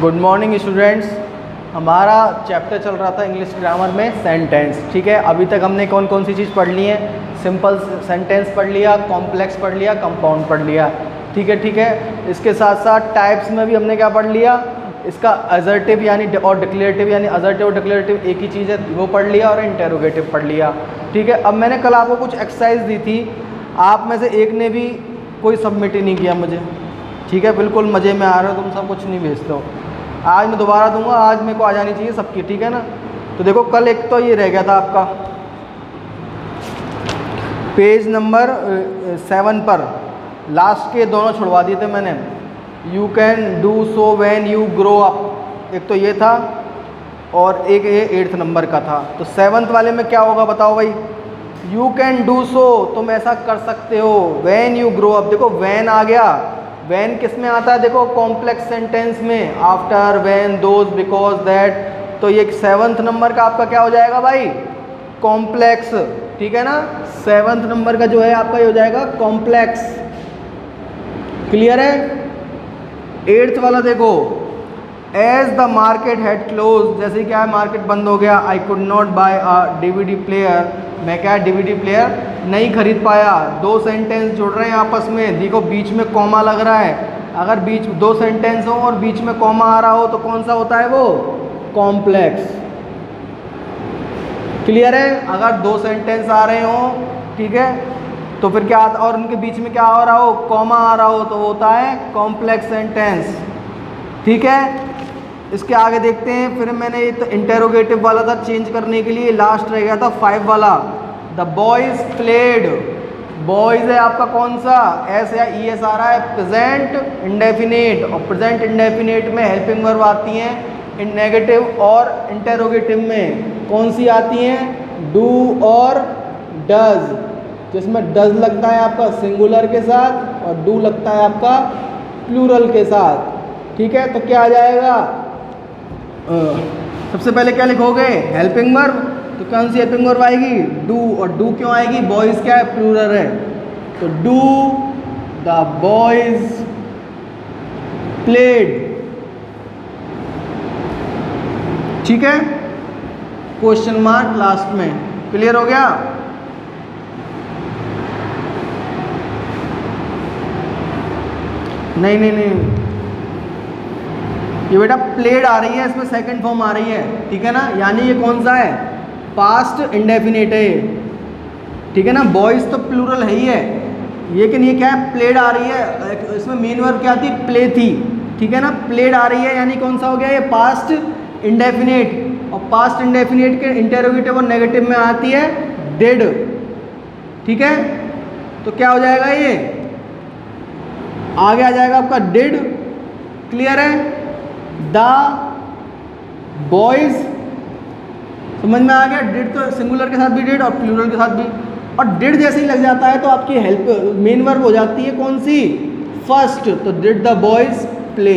Good morning students. हमारा chapter चल रहा था इंग्लिश ग्रामर में सेंटेंस। ठीक है, अभी तक हमने कौन कौन सी चीज़ पढ़ ली है? सिंपल सेंटेंस पढ़ लिया, कॉम्प्लेक्स पढ़ लिया, कंपाउंड पढ़ लिया। ठीक है। इसके साथ साथ टाइप्स में भी हमने क्या पढ़ लिया? इसका असर्टिव यानी और डिक्लेरेटिव यानी असर्टिव और डिक्लेरेटिव एक ही चीज़ है, वो पढ़ लिया, और इंटेरोगेटिव पढ़ लिया। ठीक है, अब मैंने कल आपको कुछ एक्सरसाइज दी थी, आप में से एक ने भी कोई सबमिट ही नहीं किया मुझे। ठीक है, बिल्कुल मज़े में आ रहे हो तुम सब, कुछ नहीं भेजते हो। आज मैं दोबारा दूंगा, आज मेरे को आ जानी चाहिए सबकी। ठीक है ना? तो देखो कल एक तो ये रह गया था आपका पेज नंबर 7 पर, लास्ट के दोनों छुड़वा दिए थे मैंने। You can do so when you grow up, एक तो ये था और एक ये 8th नंबर का था। तो 7th वाले में क्या होगा बताओ भाई? यू कैन डू सो, तुम ऐसा कर सकते हो। व्हेन यू ग्रो अप, देखो व्हेन आ गया। व्हेन किस में आता है? देखो कॉम्प्लेक्स सेंटेंस में, after, when, those, because, that. तो ये 7th नंबर का आपका क्या हो जाएगा भाई? कॉम्प्लेक्स। ठीक है ना? 7th नंबर का जो है आपका ये हो जाएगा कॉम्प्लेक्स। क्लियर है? 8th वाला देखो, as the market had close, जैसे क्या है मार्केट बंद हो गया, I could not buy a DVD player, मैं क्या DVD प्लेयर नहीं खरीद पाया। दो सेंटेंस जुड़ रहे हैं आपस में, देखो बीच में कॉमा लग रहा है। अगर बीच दो सेंटेंस हो और बीच में कॉमा आ रहा हो तो कौन सा होता है वो? कॉम्प्लेक्स। क्लियर है? अगर दो सेंटेंस आ रहे हो, ठीक है, तो फिर क्या आता, और उनके बीच में क्या हो रहा हो? कॉमा आ रहा हो, तो होता है कॉम्प्लेक्स सेंटेंस। ठीक है, इसके आगे देखते हैं। फिर मैंने ये तो इंटेरोगेटिव वाला था, चेंज करने के लिए लास्ट रह गया था 5 वाला। द बॉयज प्लेड, बॉयज है आपका कौन सा? एस या ES आ रहा है, प्रेजेंट इंडेफिनिट, और प्रेजेंट इंडेफिनिट में हेल्पिंग वर्ब आती हैं इन नेगेटिव और इंटेरोगेटिव में कौन सी आती हैं? डू और डज, जिसमें डज लगता है आपका सिंगुलर के साथ और डू लगता है आपका प्लूरल के साथ। ठीक है, तो क्या आ जाएगा? सबसे पहले क्या लिखोगे? Helping verb. तो कौन सी हेल्पिंग वर्ब आएगी? डू। और डू क्यों आएगी? बॉयज क्या है? प्लूरल है, तो डू द बॉयज प्लेड। ठीक है, क्वेश्चन मार्क लास्ट में। क्लियर हो गया? नहीं, ये बेटा प्लेड आ रही है, इसमें सेकंड फॉर्म आ रही है। ठीक है ना? यानी ये कौन सा है? पास्ट इंडेफिनिट है। ठीक है ना? बॉयज तो प्लूरल है ही है, लेकिन ये क्या है? प्लेड आ रही है। इसमें मेन वर्ब क्या थी? प्ले थी। ठीक है ना? प्लेड आ रही है, यानी कौन सा हो गया? ये पास्ट इंडेफिनिट। और पास्ट इंडेफिनिट के इंटेरोगेटिव और नेगेटिव में आती है डिड। ठीक है, तो क्या हो जाएगा? ये आगे आ जाएगा आपका डिड। क्लियर है? द बॉयज, समझ में आ गया? डिड तो सिंगुलर के साथ भी डिड और प्लूरल के साथ भी, और डिड जैसे ही लग जाता है तो आपकी हेल्प मेन वर्ब हो जाती है कौन सी? फर्स्ट। तो डिड द बॉयज प्ले,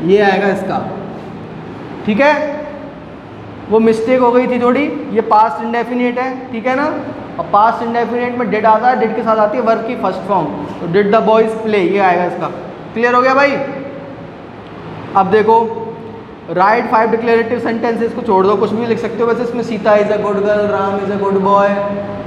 ये आएगा इसका। ठीक है, वो मिस्टेक हो गई थी थोड़ी, ये पास्ट इंडेफिनिट है। ठीक है ना? और पास्ट इंडेफिनिट में डिड आता है, डिड के साथ आती है वर्ब की फर्स्ट फॉर्म, तो डिड द बॉयज प्ले, ये आएगा इसका। क्लियर हो गया भाई? अब देखो, राइट 5 डिक्लेरेटिव सेंटेंसेस को छोड़ दो, कुछ भी लिख सकते हो वैसे। इसमें Sita is a good girl, Ram is a good boy,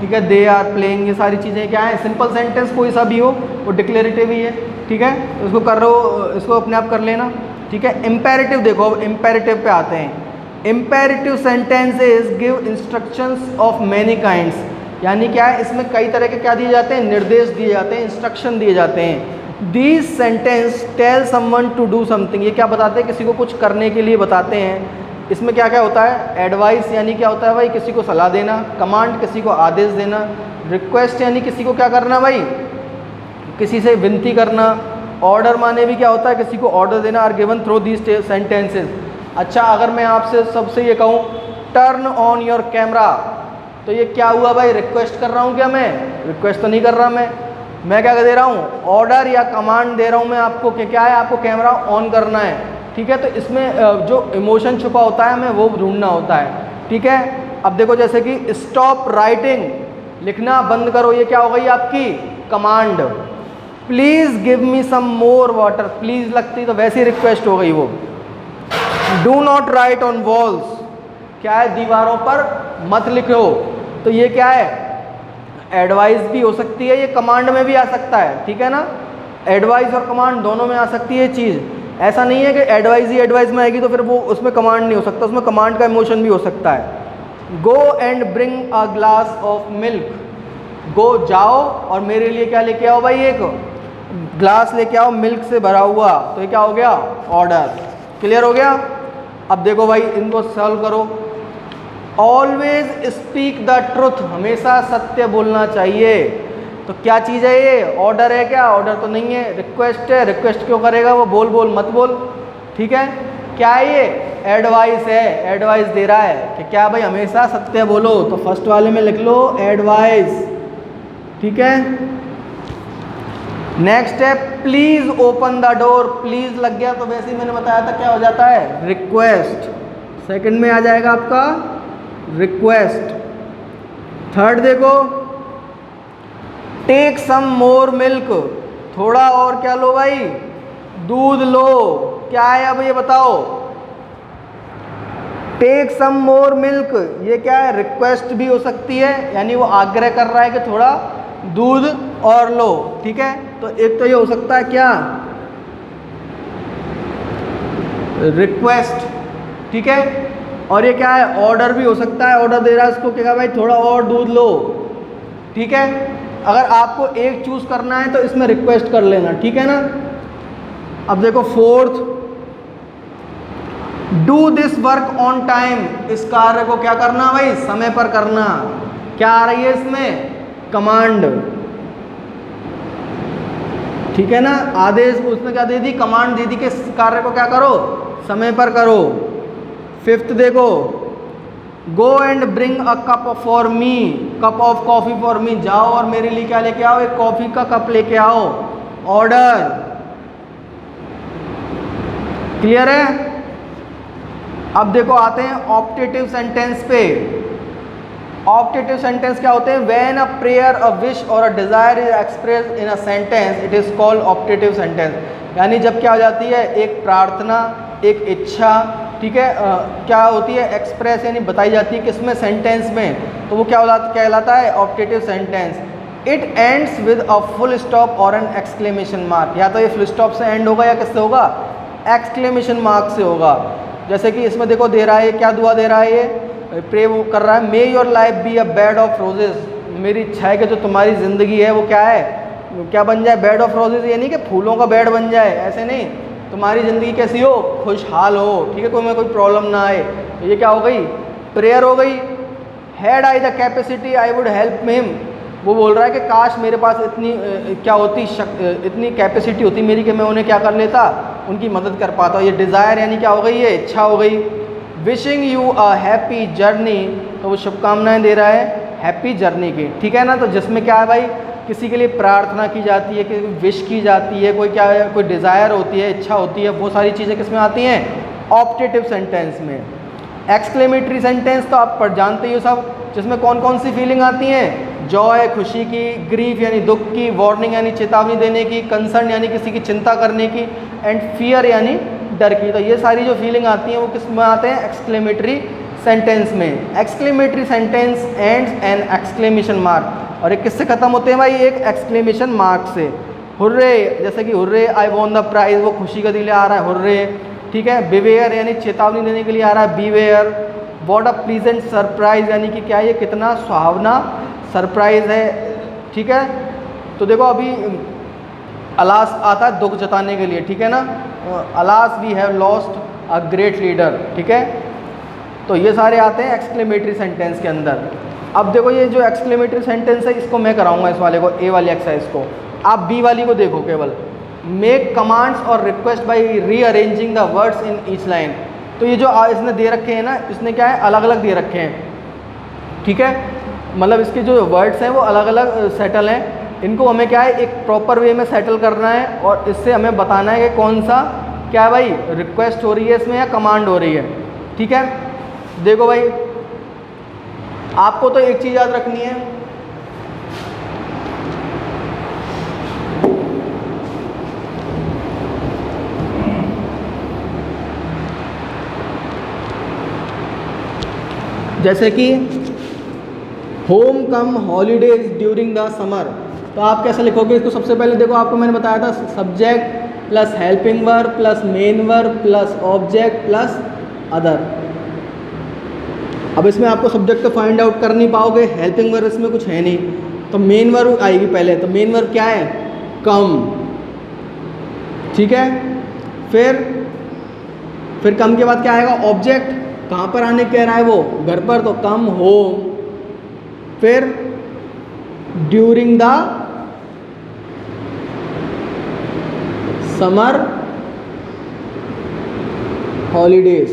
ठीक है, दे आर प्लेइंग, ये सारी चीज़ें क्या है? सिंपल सेंटेंस कोई सा भी हो वो डिक्लेरेटिव ही है। ठीक है, तो इसको कर रहे हो, इसको अपने आप कर लेना। ठीक है, इम्पेरेटिव देखो, अब इम्पेरेटिव पे आते हैं। Imperative sentences give instructions of many kinds, यानी क्या है? इसमें कई तरह के क्या दिए जाते हैं? निर्देश दिए जाते हैं, इंस्ट्रक्शन दिए जाते हैं। These sentence tell someone to do something, ये क्या बताते हैं? किसी को कुछ करने के लिए बताते हैं। इसमें क्या क्या होता है? एडवाइस यानी क्या होता है भाई? किसी को सलाह देना। कमांड किसी को आदेश देना। रिक्वेस्ट यानी किसी को क्या करना भाई? किसी से विनती करना। ऑर्डर माने भी क्या होता है? किसी को ऑर्डर देना। Are given through these sentences. अच्छा, अगर मैं आपसे सबसे ये कहूँ टर्न ऑन योर कैमरा, तो ये क्या हुआ भाई? रिक्वेस्ट कर रहा हूँ क्या मैं? रिक्वेस्ट तो नहीं कर रहा मैं क्या दे रहा हूँ? ऑर्डर या कमांड दे रहा हूँ मैं आपको कि क्या है? आपको कैमरा ऑन करना है। ठीक है, तो इसमें जो इमोशन छुपा होता है हमें वो ढूंढना होता है। ठीक है, अब देखो जैसे कि स्टॉप राइटिंग, लिखना बंद करो, ये क्या हो गई आपकी? Command. Please give me some more water, please लगती तो वैसी रिक्वेस्ट हो गई वो। Do not write on walls, क्या है, दीवारों पर मत लिखो, तो ये क्या है, एडवाइस भी हो सकती है, ये कमांड में भी आ सकता है, ठीक है ना, एडवाइस और कमांड दोनों में आ सकती है चीज़। ऐसा नहीं है कि एडवाइस ही एडवाइस में आएगी तो फिर वो उसमें कमांड नहीं हो सकता, उसमें कमांड का इमोशन भी हो सकता है। Go and bring a glass of milk, go जाओ और मेरे लिए क्या लेके आओ भाई, एक ग्लास लेके आओ मिल्क से भरा हुआ, तो ये क्या हो गया, ऑर्डर। क्लियर हो गया। अब देखो भाई इनको सॉल्व करो। ऑलवेज स्पीक द ट्रुथ, हमेशा सत्य बोलना चाहिए, तो क्या चीज़ है ये, ऑर्डर है क्या, ऑर्डर तो नहीं है, रिक्वेस्ट है, रिक्वेस्ट क्यों करेगा वो, बोल बोल मत बोल, ठीक है। क्या है ये, एडवाइस है, एडवाइस दे रहा है कि क्या भाई हमेशा सत्य बोलो, तो फर्स्ट वाले में लिख लो एडवाइस, ठीक है। नेक्स्ट है please open the door, please लग गया तो वैसे ही मैंने बताया था क्या हो जाता है, रिक्वेस्ट। सेकंड में आ जाएगा आपका रिक्वेस्ट। थर्ड देखो टेक सम मोर मिल्क, थोड़ा और क्या लो भाई, दूध लो, क्या है अब ये बताओ, टेक सम मोर मिल्क, ये क्या है, रिक्वेस्ट भी हो सकती है, यानी वो आग्रह कर रहा है कि थोड़ा दूध और लो, ठीक है। तो एक तो ये हो सकता है क्या, रिक्वेस्ट, ठीक है, और ये क्या है, ऑर्डर भी हो सकता है, ऑर्डर दे रहा है उसको क्या भाई थोड़ा और दूध लो, ठीक है। अगर आपको एक चूज करना है तो इसमें रिक्वेस्ट कर लेना, ठीक है ना। अब देखो fourth, do this work on time, इस कार्य को क्या करना भाई, समय पर करना। क्या आ रही है इसमें, कमांड, ठीक है ना, आदेश, उसने क्या दे दी, कमांड दे दी कि इस कार्य को क्या करो, समय पर करो। फिफ्थ देखो गो and bring a cup for me, cup of coffee for me, जाओ और मेरे लिए क्या लेके आओ, एक कॉफी का कप लेके आओ, ऑर्डर। क्लियर है। अब देखो आते हैं ऑप्टेटिव सेंटेंस पे। ऑप्टेटिव सेंटेंस क्या होते हैं, when a prayer, a wish or a desire is expressed in a sentence it is called optative sentence. यानी जब क्या हो जाती है, एक प्रार्थना, एक इच्छा, ठीक है, क्या होती है, एक्सप्रेस यानी बताई जाती है किसमें, सेंटेंस में, तो वो क्या कहलाता है, optative sentence. It ends with a full stop और एन एक्सक्लेमेशन मार्क, या तो ये फुल स्टॉप से एंड होगा या किससे होगा, एक्सक्लेमेशन मार्क से होगा। जैसे कि इसमें देखो दे रहा है, क्या दुआ दे रहा है, ये प्रे वो कर रहा है, मे your life be a bed of roses, मेरी इच्छा है कि जो तुम्हारी ज़िंदगी है वो क्या है, क्या बन जाए, बेड ऑफ रोजेस, ये नहीं कि फूलों का बेड बन जाए, ऐसे नहीं, तुम्हारी ज़िंदगी कैसी हो, खुशहाल हो, ठीक है, कोई प्रॉब्लम ना आए। तो ये क्या हो गई, प्रेयर हो गई। Had I the capacity I would help him, वो बोल रहा है कि काश मेरे पास इतनी क्या होती, इतनी कैपेसिटी होती मेरी कि मैं उन्हें क्या कर लेता, उनकी मदद कर पाता। ये डिज़ायर यानी क्या हो गई, ये इच्छा हो गई। Wishing you a happy journey, तो वो शुभकामनाएं दे रहा है हैप्पी जर्नी की, ठीक है ना। तो जिसमें क्या है भाई, किसी के लिए प्रार्थना की जाती है, कि विश की जाती है, कोई क्या है, कोई डिज़ायर होती है, इच्छा होती है, वो सारी चीज़ें किसमें आती हैं, ऑप्टेटिव सेंटेंस में। एक्सक्लेमेटरी सेंटेंस तो आप पर जानते ही हो सब, जिसमें कौन कौन सी फीलिंग आती हैं, जॉय खुशी की, ग्रीफ यानी दुख की, वार्निंग यानी चेतावनी देने की, कंसर्न यानी किसी की चिंता करने की, एंड फियर यानी डर की। तो ये सारी जो फीलिंग आती हैं वो किस में आते हैं, एक्सक्लेमेटरी सेंटेंस में। Exclamatory sentence ends an exclamation mark, और एक किससे खत्म होते हैं भाई, एक एक्सक्लेमेशन मार्क से। हुर्रे, जैसे कि hurray I won the prize, वो खुशी के लिए आ रहा है हुर्रे, ठीक है। बिवेयर यानी चेतावनी देने के लिए आ रहा है beware. What a pleasant surprise, यानी कि क्या ये कितना सुहावना सरप्राइज है, ठीक है। तो देखो अभी अलास आता है दुख जताने के लिए, ठीक है ना, alas we have lost a great leader, ठीक है। तो ये सारे आते हैं एक्सक्लेमेटरी सेंटेंस के अंदर। अब देखो ये जो एक्सक्लेमेटरी सेंटेंस है इसको मैं कराऊंगा, इस वाले को, ए वाली एक्सरसाइज को। आप बी वाली को देखो केवल, मेक कमांड्स और request bye rearranging the words in each line. तो ये जो इसने दे रखे हैं ना, इसने क्या है, अलग अलग दे रखे हैं, ठीक है, मतलब इसके जो वर्ड्स हैं वो अलग अलग सेटल हैं, इनको हमें क्या है, एक प्रॉपर वे में सेटल करना है, और इससे हमें बताना है कि कौन सा क्या है भाई, रिक्वेस्ट हो रही है इसमें या कमांड हो रही है, ठीक है। देखो भाई आपको तो एक चीज़ याद रखनी है, जैसे कि home come holidays during the summer, तो आप कैसे लिखोगे इसको? सबसे पहले देखो, आपको मैंने बताया था subject plus helping verb plus main verb plus object plus other. अब इसमें आपको सब्जेक्ट तो फाइंड आउट कर नहीं पाओगे, हेल्पिंग वर्ब इसमें कुछ है नहीं, तो मेन वर्ब आएगी पहले। तो मेन वर्ब क्या है? कम, ठीक है। फिर कम के बाद क्या आएगा? ऑब्जेक्ट, कहाँ पर आने कह रहा है वो? घर पर, तो कम होम। फिर ड्यूरिंग द समर हॉलीडेज,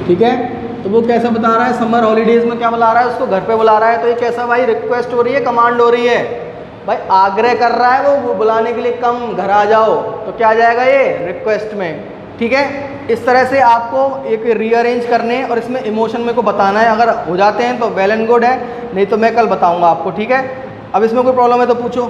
ठीक है। तो वो कैसा बता रहा है? समर हॉलीडेज में क्या बुला रहा है? उसको घर पे बुला रहा है, तो ये कैसा भाई? रिक्वेस्ट हो रही है, कमांड हो रही है भाई, आग्रह कर रहा है वो बुलाने के लिए, कम घर आ जाओ, तो क्या आ जाएगा ये? रिक्वेस्ट में, ठीक है। इस तरह से आपको एक रीअरेंज करने और इसमें इमोशन मेरे को बताना है। अगर हो जाते हैं तो वेल एंड गुड है, नहीं तो मैं कल बताऊंगा आपको, ठीक है। अब इसमें कोई प्रॉब्लम है तो पूछो।